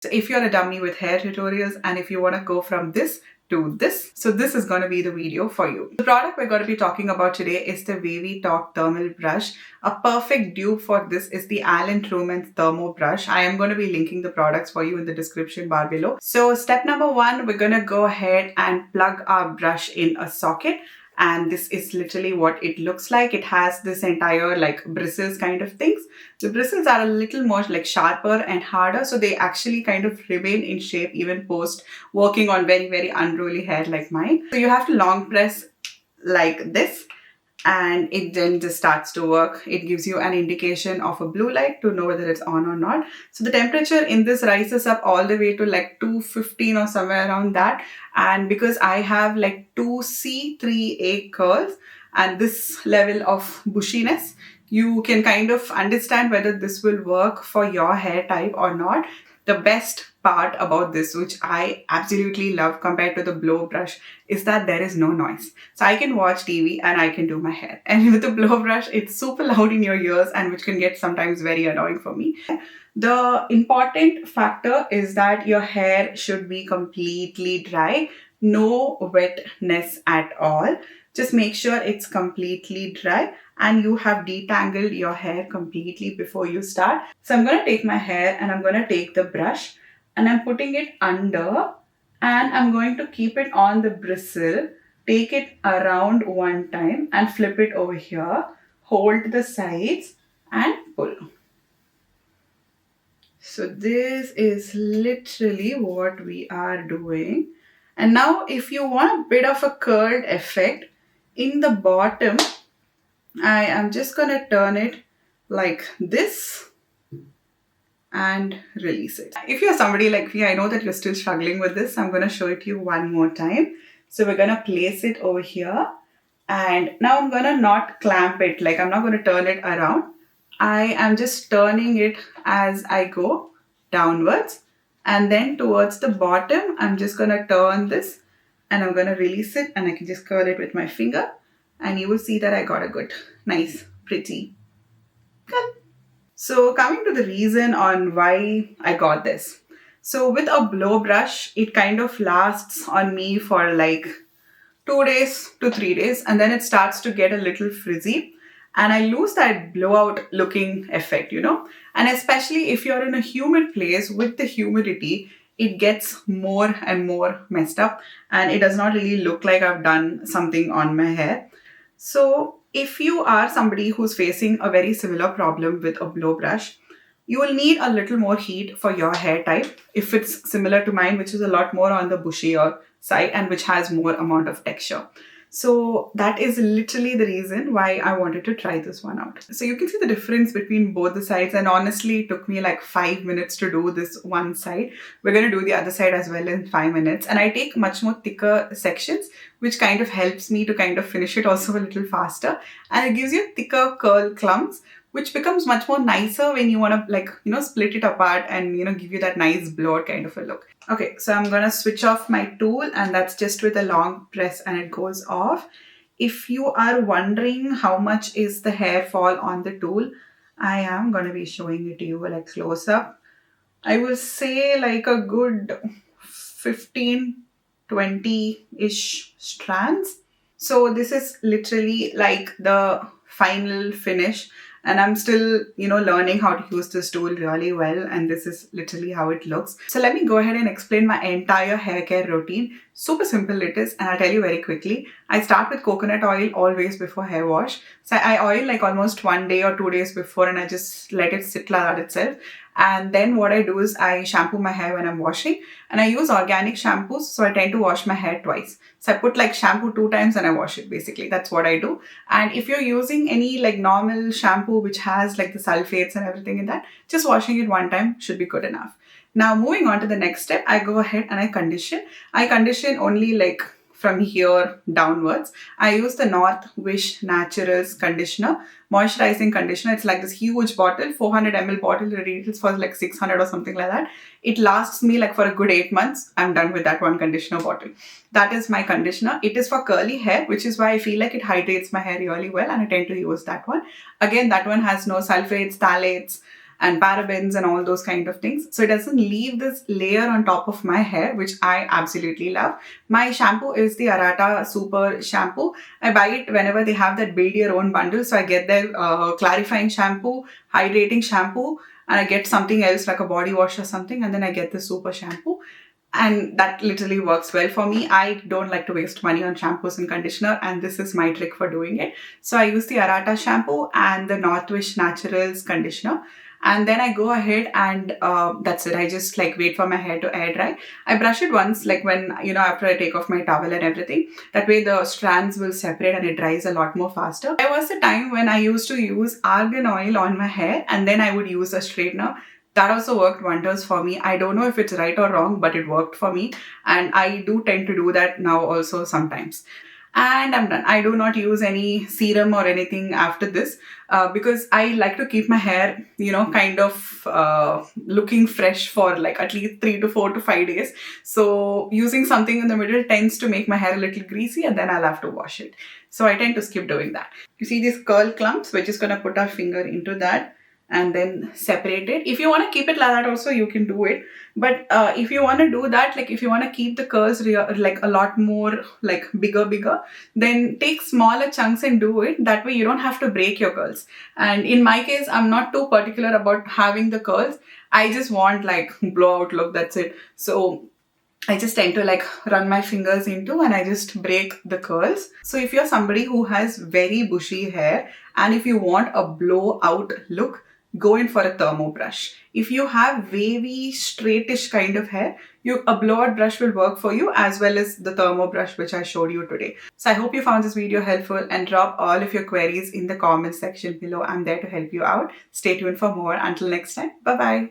So if you're a dummy with hair tutorials and if you want to go from this to this, so this is going to be the video for you. The product we're going to be talking about today is the WavyTalk thermal brush. A perfect dupe for this is the Aaand thermo brush. I am going to be linking the products for you in the description bar below. So step number one, we're going to go ahead and plug our brush in a socket. And this is literally what it looks like. It has this entire like bristles kind of things. The bristles are a little more like sharper and harder, so they actually kind of remain in shape even post working on very, very unruly hair like mine. So you have to long press like this and it then just starts to work. It gives you an indication of a blue light to know whether it's on or not. So the temperature in this rises up all the way to like 215 or somewhere around that. And because I have like 2C, 3A curls and this level of bushiness, you can kind of understand whether this will work for your hair type or not. The best part about this, which I absolutely love compared to the blow brush, is that there is no noise. So I can watch TV and I can do my hair. And with the blow brush, it's super loud in your ears and which can get sometimes very annoying for me. The important factor is that your hair should be completely dry, no wetness at all. Just make sure it's completely dry and you have detangled your hair completely before you start. So I'm going to take my hair and I'm going to take the brush and I'm putting it under and I'm going to keep it on the bristle, take it around one time and flip it over here, hold the sides and pull. So this is literally what we are doing. And now if you want a bit of a curled effect, in the bottom, I am just going to turn it like this and release it. If you're somebody like me, I know that you're still struggling with this. I'm going to show it to you one more time. So we're going to place it over here. And now I'm going to not clamp it. Like I'm not going to turn it around. I am just turning it as I go downwards. And then towards the bottom, I'm just going to turn this and I'm going to release it and I can just curl it with my finger and you will see that I got a good, nice, pretty curl. So coming to the reason on why I got this. So with a blow brush, it kind of lasts on me for like 2 days to 3 days and then it starts to get a little frizzy and I lose that blowout looking effect, you know. And especially if you're in a humid place with the humidity, it gets more and more messed up and it does not really look like I've done something on my hair. So if you are somebody who's facing a very similar problem with a blow brush, you will need a little more heat for your hair type if it's similar to mine, which is a lot more on the bushier side and which has more amount of texture. So that is literally the reason why I wanted to try this one out. So you can see the difference between both the sides and honestly it took me like 5 minutes to do this one side. We're going to do the other side as well in 5 minutes and I take much more thicker sections which kind of helps me to kind of finish it also a little faster and it gives you thicker curl clumps which becomes much more nicer when you want to like, you know, split it apart and, you know, give you that nice blowout kind of a look. Okay, so I'm going to switch off my tool and that's just with a long press and it goes off. If you are wondering how much is the hair fall on the tool, I am going to be showing it to you like close up. I will say like a good 15, 20-ish strands. So this is literally like the final finish. And I'm still, you know, learning how to use this tool really well. And this is literally how it looks. So let me go ahead and explain my entire hair care routine. Super simple it is. And I'll tell you very quickly. I start with coconut oil always before hair wash. So I oil like almost 1 day or 2 days before and I just let it sit like that itself. And then what I do is I shampoo my hair when I'm washing and I use organic shampoos. So I tend to wash my hair twice. So I put like shampoo 2 times and I wash it basically. That's what I do. And if you're using any like normal shampoo which has like the sulfates and everything in that, just washing it 1 time should be good enough. Now moving on to the next step, I go ahead and I condition. I condition only like from here downwards. I use the North Wish Naturals conditioner, moisturizing conditioner. It's like this huge bottle, 400 ml bottle. It retails for like 600 or something like that. It lasts me like for a good 8 months. I'm done with that one conditioner bottle. That is my conditioner. It is for curly hair, which is why I feel like it hydrates my hair really well and I tend to use that one. Again, that one has no sulfates, phthalates, and parabens and all those kind of things. So it doesn't leave this layer on top of my hair, which I absolutely love. My shampoo is the Arata Super Shampoo. I buy it whenever they have that build your own bundle. So I get their clarifying shampoo, hydrating shampoo, and I get something else like a body wash or something, and then I get the super shampoo. And that literally works well for me. I don't like to waste money on shampoos and conditioner, and this is my trick for doing it. So I use the Arata shampoo and the Northwish Naturals conditioner, and then I go ahead and that's it. I just like wait for my hair to air dry. I brush it once, like when, after I take off my towel and everything. That way the strands will separate and it dries a lot more faster. There was a time when I used to use argan oil on my hair and then I would use a straightener. That also worked wonders for me. I don't know if it's right or wrong, but it worked for me. And I do tend to do that now also sometimes. And I'm done. I do not use any serum or anything after this because I like to keep my hair, kind of looking fresh for like at least 3 to 4 to 5 days. So using something in the middle tends to make my hair a little greasy and then I'll have to wash it. So I tend to skip doing that. You see these curl clumps? We're just going to put our finger into that and then separate it. If you want to keep it like that also, you can do it. But if you want to do that, like if you want to keep the curls like a lot more like bigger, then take smaller chunks and do it. That way you don't have to break your curls. And in my case, I'm not too particular about having the curls. I just want like blowout look, that's it. So I just tend to like run my fingers into and I just break the curls. So if you're somebody who has very bushy hair and if you want a blowout look, go in for a thermo brush. If you have wavy, straightish kind of hair, a blowout brush will work for you as well as the thermo brush which I showed you today. So I hope you found this video helpful and drop all of your queries in the comment section below. I'm there to help you out. Stay tuned for more. Until next time, bye-bye.